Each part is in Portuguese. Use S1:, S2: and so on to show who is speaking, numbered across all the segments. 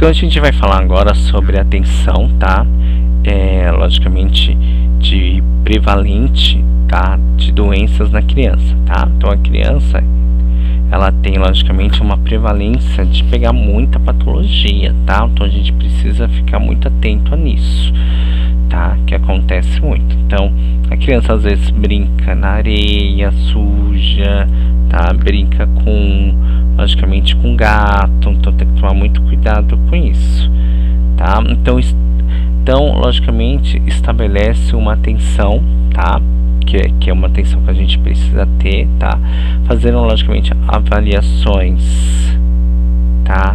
S1: Então a gente vai falar agora sobre a atenção, tá? Logicamente de prevalente, tá? De doenças na criança, tá? Então a criança, ela tem logicamente uma prevalência de pegar muita patologia, tá? Então a gente precisa ficar muito atento nisso, tá? Que acontece muito. Então a criança às vezes brinca na areia suja, tá? Brinca logicamente com gato, então tem que tomar muito cuidado com isso, tá? Então logicamente estabelece uma atenção, tá? Que é uma atenção que a gente precisa ter, tá? Fazendo logicamente avaliações, tá?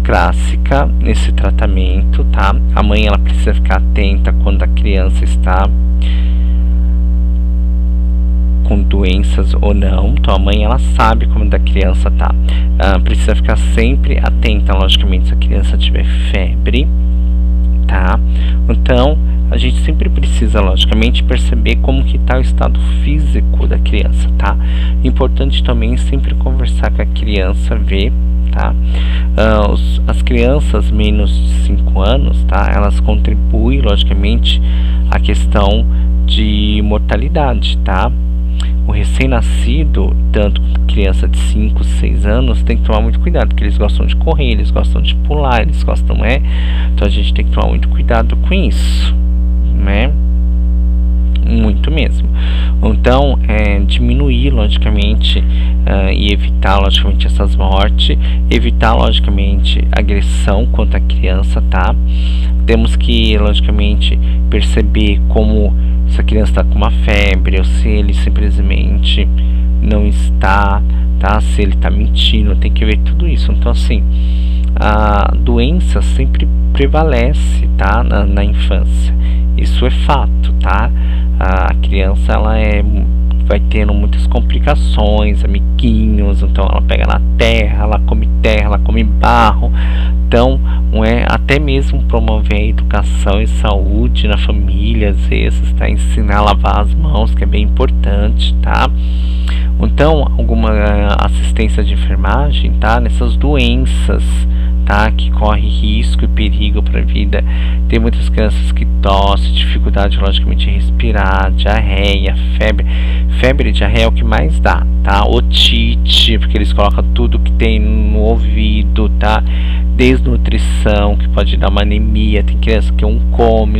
S1: Clássica nesse tratamento, tá? A mãe, ela precisa ficar atenta quando a criança está com doenças ou não. Então a mãe, ela sabe como a criança tá. Precisa ficar sempre atenta, logicamente, se a criança tiver febre, tá? Então a gente sempre precisa logicamente perceber como que está o estado físico da criança, tá? Importante também sempre conversar com a criança, ver, tá? As crianças menos de 5 anos, tá? Elas contribuem logicamente à questão de mortalidade, tá? O recém-nascido, tanto criança de 5, 6 anos, tem que tomar muito cuidado, porque eles gostam de correr, eles gostam de pular, eles gostam, então a gente tem que tomar muito cuidado com isso, muito mesmo. Então diminuir logicamente e evitar logicamente essas mortes, evitar logicamente agressão contra a criança, tá? Temos que logicamente perceber como se a criança está com uma febre ou se ele simplesmente não está, tá? Se ele está mentindo, tem que ver tudo isso. Então assim, a doença sempre prevalece, tá? Na infância, isso é fato, tá? A criança, ela vai tendo muitas complicações, amiguinhos, então ela pega na terra, ela come barro. Então até mesmo promover a educação e saúde na família, às vezes, tá? Ensinar a lavar as mãos, que é bem importante, tá? Então alguma assistência de enfermagem, tá? Nessas doenças, tá? Que corre risco e perigo para a vida. Tem muitas crianças que tossem, dificuldade logicamente de respirar, diarreia, febre e diarreia é o que mais dá, tá? Otite, porque eles colocam tudo que tem no ouvido, tá? Desnutrição, que pode dar uma anemia. Tem criança que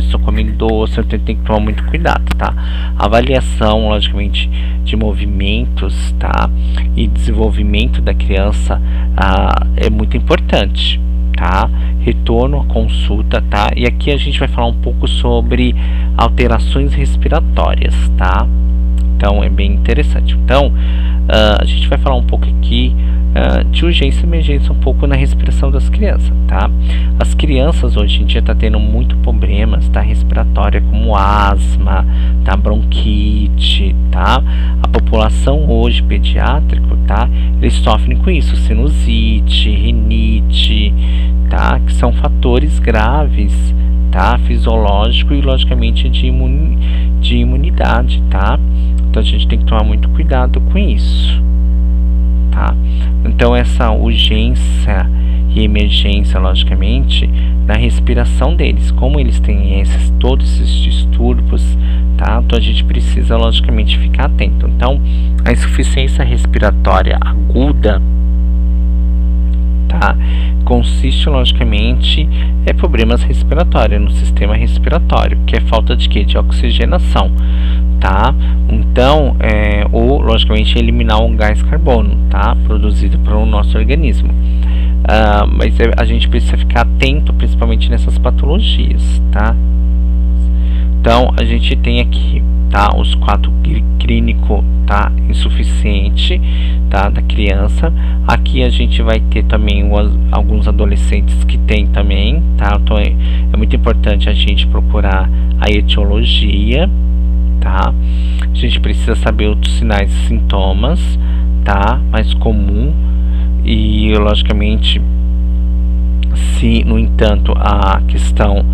S1: só come doce, então tem que tomar muito cuidado, tá? Avaliação logicamente de movimentos, tá? E desenvolvimento da criança é muito importante, tá? Retorno à consulta, tá? E aqui a gente vai falar um pouco sobre alterações respiratórias, tá? Então é bem interessante. Então a gente vai falar um pouco aqui de urgência e emergência, um pouco na respiração das crianças, tá? As crianças hoje em dia tá tendo muito problemas, tá? Respiratória, como asma, tá? Bronquite, tá? A população hoje pediátrica, tá? Eles sofrem com isso, sinusite, rinite, tá? Que são fatores graves, tá? Fisiológico e logicamente de imunidade, tá? Então a gente tem que tomar muito cuidado com isso, tá? Então essa urgência e emergência logicamente na respiração deles, como eles têm todos esses distúrbios, tá? Então a gente precisa logicamente ficar atento. Então a insuficiência respiratória aguda, tá? Consiste logicamente problemas respiratórios no sistema respiratório, que é falta de quê? De oxigenação, tá? Então ou logicamente eliminar um gás carbono, tá? Produzido pelo nosso organismo. Mas a gente precisa ficar atento principalmente nessas patologias, tá? Então a gente tem aqui, tá? Os quadros clínicos, tá? Insuficiente, tá? Da criança. Aqui a gente vai ter também alguns adolescentes que tem também, tá? Então é muito importante a gente procurar a etiologia, tá? A gente precisa saber os sinais e sintomas, tá? Mais comum. E logicamente, se no entanto a questão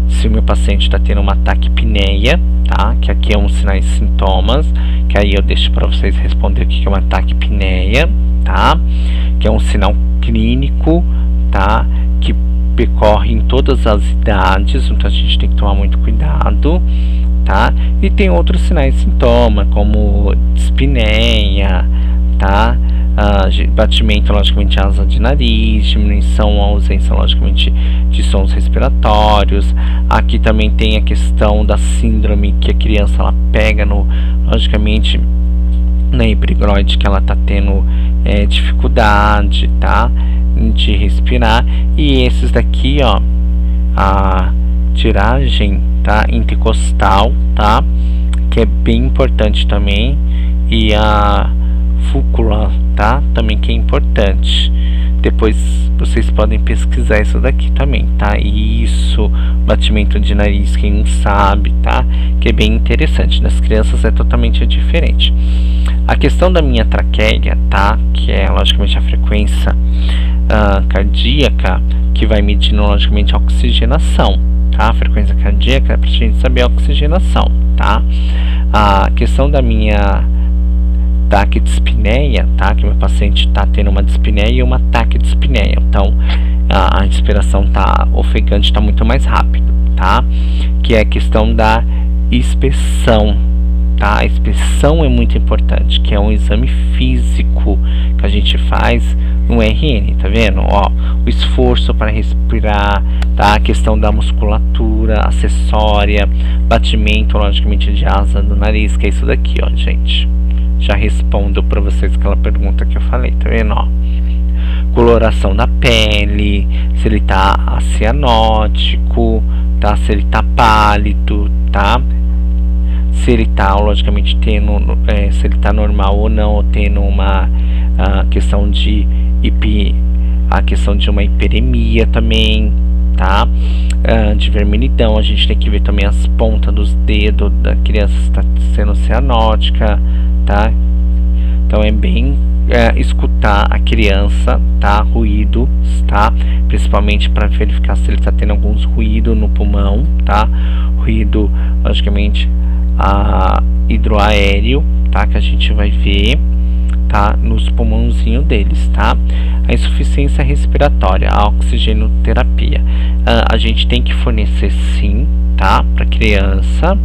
S1: se o meu paciente está tendo uma taquipneia, tá? Que aqui é um sinais e sintomas, que aí eu deixo para vocês responder o que é uma taquipneia, tá? Que é um sinal clínico, tá? Que percorre em todas as idades, então a gente tem que tomar muito cuidado, tá? E tem outros sinais e sintomas, como dispneia, tá? Batimento, logicamente, de asa de nariz, diminuição ou ausência, logicamente, de sons respiratórios. Aqui também tem a questão da síndrome que a criança ela pega logicamente, na epiglotite, que ela tá tendo dificuldade, tá? De respirar. E esses daqui, ó, a tiragem, tá? Intercostal, tá? Que é bem importante também. E a fúcula, tá? Também que é importante. Depois vocês podem pesquisar isso daqui também, tá? Isso, batimento de nariz, quem não sabe, tá? Que é bem interessante. Nas crianças é totalmente diferente. A questão da minha traqueia, tá? Que é logicamente a frequência cardíaca, que vai medindo logicamente a oxigenação, tá? A frequência cardíaca é pra gente saber a oxigenação, tá? A questão da minha taquidispneia, tá? Que meu paciente está tendo uma dispneia e uma taquidispneia, então a respiração tá ofegante, está muito mais rápido, tá? Que é a questão da inspeção, tá? A inspeção é muito importante, que é um exame físico que a gente faz no RN, tá vendo? Ó, o esforço para respirar, tá? A questão da musculatura acessória, batimento, logicamente, de asa do nariz, que é isso daqui, ó, gente. Já respondo para vocês aquela pergunta que eu falei, tá vendo, ó? Coloração da pele, se ele tá cianótico, tá? Se ele tá pálido, tá? Se ele tá, logicamente, tendo, se ele tá normal ou não, ou tendo uma questão de uma hiperemia também, tá? De vermelhidão, a gente tem que ver também as pontas dos dedos da criança se está sendo cianótica, tá? Então é bem escutar a criança, tá? Ruídos, tá? Principalmente para verificar se ele está tendo alguns ruídos no pulmão, tá? Ruído, logicamente, hidroaéreo, tá? Que a gente vai ver, tá? Nos pulmãozinhos deles, tá? A insuficiência respiratória, a oxigenoterapia, a gente tem que fornecer sim, tá? Para criança,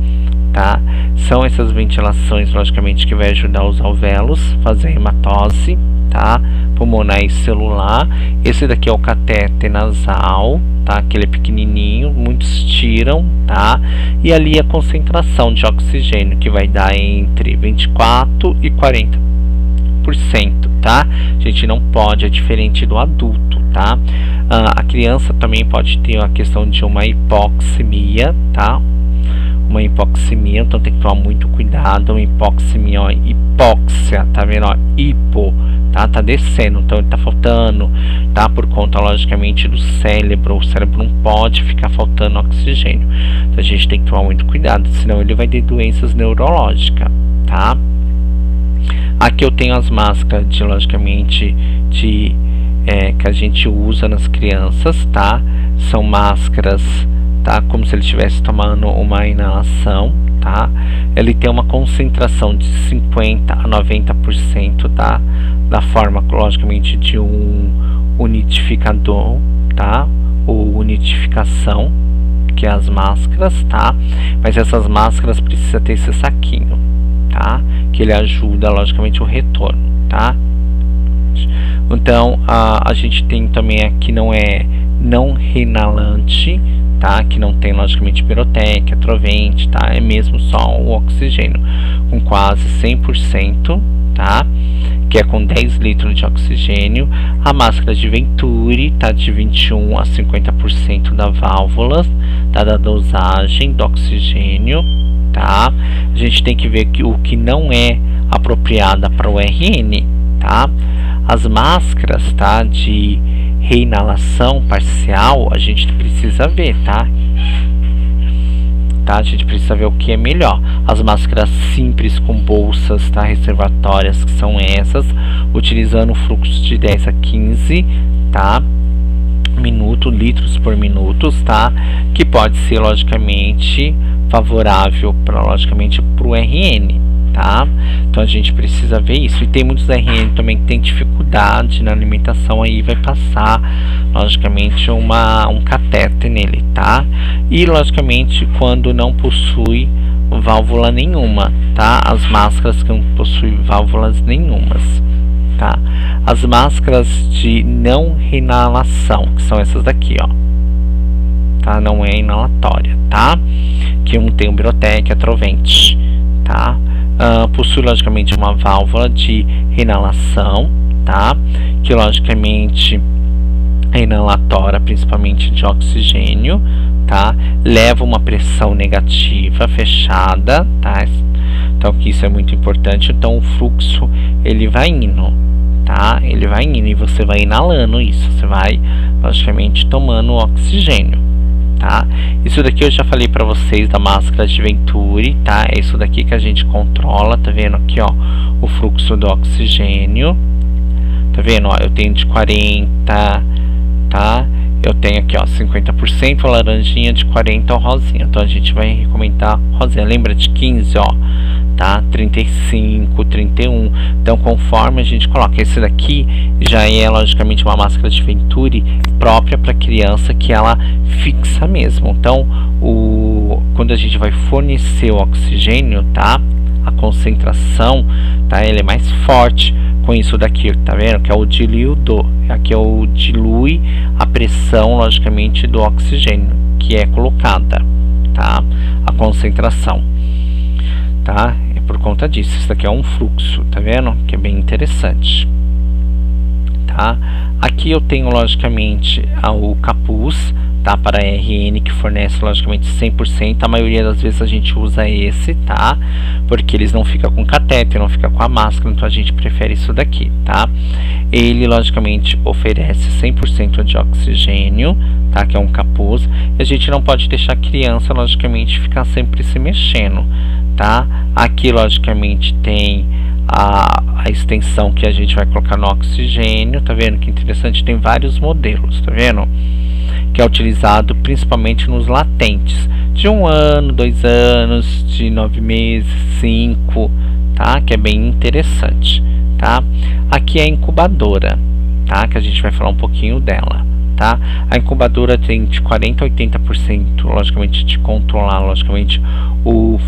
S1: tá? São essas ventilações, logicamente, que vai ajudar os alvéolos, fazer a hematose, tá? Pulmonar e celular. Esse daqui é o catéter nasal, tá? Que ele é pequenininho, muitos tiram, tá? E ali a concentração de oxigênio, que vai dar entre 24 e 40%, tá? A gente não pode, é diferente do adulto, tá? A criança também pode ter a questão de uma hipoxemia, tá? Uma hipoxemia, então tem que tomar muito cuidado. Uma hipoxemia, ó, hipóxia, tá vendo, ó, hipo, tá descendo, então ele tá faltando, tá, por conta, logicamente, do cérebro. O cérebro não pode ficar faltando oxigênio, então a gente tem que tomar muito cuidado, senão ele vai ter doenças neurológicas, tá? Aqui eu tenho as máscaras de, logicamente, que a gente usa nas crianças, tá? São máscaras, tá? Como se ele estivesse tomando uma inalação, tá? Ele tem uma concentração de 50 a 90%, tá? Da forma, logicamente, de um unidificador, tá? Ou unidificação, que é as máscaras, tá? Mas essas máscaras precisam ter esse saquinho, tá? Que ele ajuda, logicamente, o retorno, tá? Então, a gente tem também aqui, não renalante, tá? Que não tem, logicamente, piroteca, trovente, tá? É mesmo só o oxigênio, com quase 100%, tá? Que é com 10 litros de oxigênio. A máscara de Venturi, tá? De 21 a 50% da válvula, tá? Da dosagem do oxigênio, tá? A gente tem que ver o que não é apropriada para o RN, tá? As máscaras, tá? De reinalação parcial, a gente precisa ver, tá? A gente precisa ver o que é melhor. As máscaras simples com bolsas, tá? Reservatórias, que são essas, utilizando o fluxo de 10 a 15, tá? Litros por minuto, tá? Que pode ser, logicamente, favorável para, logicamente, para o RN, tá? Então a gente precisa ver isso. E tem muitos RN também que tem dificuldade na alimentação, aí vai passar, logicamente, um catéter nele, tá? E, logicamente, quando não possui válvula nenhuma, tá? As máscaras que não possuem válvulas nenhumas, tá? As máscaras de não inalação, que são essas daqui, ó, tá? Não é inalatória, tá? Que um tem o Birotec, a Trovente, tá? Possui logicamente uma válvula de inalação, tá? Que logicamente é inalatória, principalmente de oxigênio, tá? Leva uma pressão negativa fechada, tá? Então que isso é muito importante. Então o fluxo ele vai indo, tá? Ele vai indo e você vai inalando isso, você vai logicamente tomando oxigênio, tá? Isso daqui eu já falei para vocês da máscara de Venturi, tá? É isso daqui que a gente controla, tá vendo aqui, ó, o fluxo do oxigênio, tá vendo, ó, eu tenho de 40, tá? Eu tenho aqui, ó, 50% laranjinha, de 40 o rosinha, então a gente vai recomendar rosinha, lembra de 15, ó, tá? 35, 31, então conforme a gente coloca, esse daqui já é logicamente uma máscara de Venturi própria para criança, que ela fixa mesmo. Então quando a gente vai fornecer o oxigênio, tá? A concentração, tá? Ele é mais forte com isso daqui, tá vendo? Que é o diluidor, aqui é o dilui a pressão logicamente do oxigênio que é colocada, tá? A concentração, tá? É por conta disso. Isso daqui é um fluxo, tá vendo? Que é bem interessante, tá? Aqui eu tenho logicamente o capuz, tá? Para RN, que fornece logicamente 100%. A maioria das vezes a gente usa esse, tá? Porque eles não ficam com catéter, não fica com a máscara, então a gente prefere isso daqui, tá? Ele logicamente oferece 100% de oxigênio, tá? Que é um capuz. E a gente não pode deixar a criança logicamente ficar sempre se mexendo, tá? Aqui logicamente tem a extensão que a gente vai colocar no oxigênio, tá vendo que interessante? Tem vários modelos, tá vendo? Que é utilizado principalmente nos latentes, de 1 ano, 2 anos, de 9 meses, 5, tá? Que é bem interessante, tá? Aqui é a incubadora, tá? Que a gente vai falar um pouquinho dela, tá? A incubadora tem de 40 a 80%, logicamente, de controlar, logicamente, o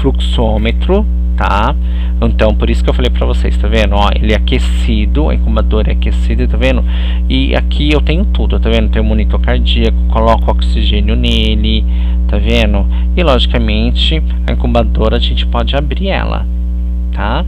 S1: fluxômetro, tá? Então, por isso que eu falei pra vocês, tá vendo? Ó, ele é aquecido, a incubadora é aquecida, tá vendo? E aqui eu tenho tudo, tá vendo? Tenho monitor cardíaco, coloco oxigênio nele, tá vendo? E, logicamente, a incubadora a gente pode abrir ela, tá?